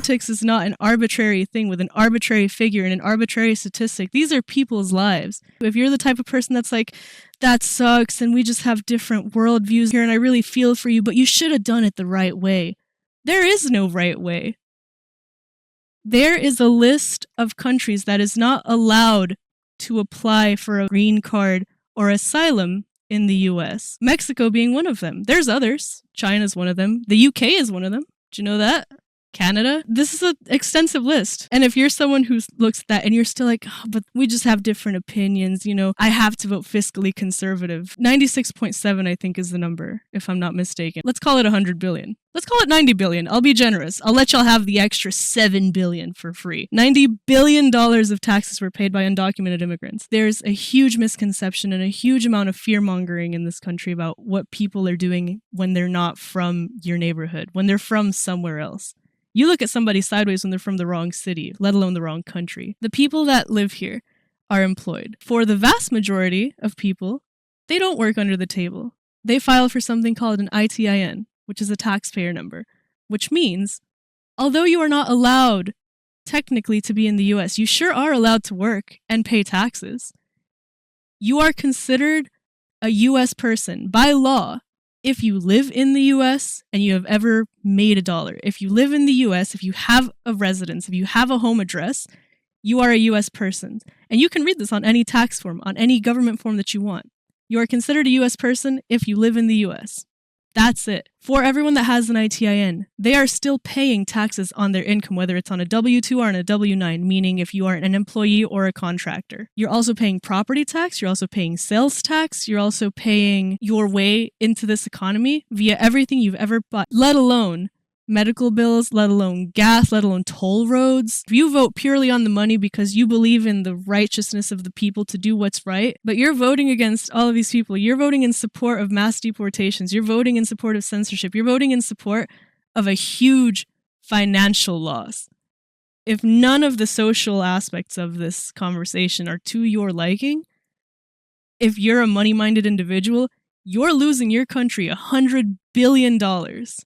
politics is not an arbitrary thing with an arbitrary figure and an arbitrary statistic. These are people's lives. If you're the type of person that's like, that sucks and we just have different worldviews here and I really feel for you, but you should have done it the right way. There is no right way. There is a list of countries that is not allowed to apply for a green card or asylum in the US. Mexico being one of them. There's others. China's one of them. The UK is one of them. Do you know that? Canada. This is an extensive list. And if you're someone who looks at that and you're still like, oh, but we just have different opinions, you know, I have to vote fiscally conservative. 96.7, I think, is the number, if I'm not mistaken. Let's call it 100 billion. Let's call it 90 billion. I'll be generous. I'll let y'all have the extra 7 billion for free. $90 billion of taxes were paid by undocumented immigrants. There's a huge misconception and a huge amount of fear-mongering in this country about what people are doing when they're not from your neighborhood, when they're from somewhere else. You look at somebody sideways when they're from the wrong city, let alone the wrong country. The people that live here are employed. For the vast majority of people, they don't work under the table. They file for something called an ITIN, which is a taxpayer number, which means, although you are not allowed technically to be in the US, you sure are allowed to work and pay taxes. You are considered a US person by law if you live in the US and you have ever made a dollar. If you live in the US, if you have a residence, if you have a home address, you are a US person. And you can read this on any tax form, on any government form that you want. You are considered a US person if you live in the US. That's it. For everyone that has an ITIN, they are still paying taxes on their income, whether it's on a W-2 or on a W-9, meaning if you are an employee or a contractor. You're also paying property tax, you're also paying sales tax, you're also paying your way into this economy via everything you've ever bought, let alone medical bills, let alone gas, let alone toll roads. If you vote purely on the money because you believe in the righteousness of the people to do what's right, but you're voting against all of these people. You're voting in support of mass deportations. You're voting in support of censorship. You're voting in support of a huge financial loss. If none of the social aspects of this conversation are to your liking, if you're a money-minded individual, you're losing your country $100 billion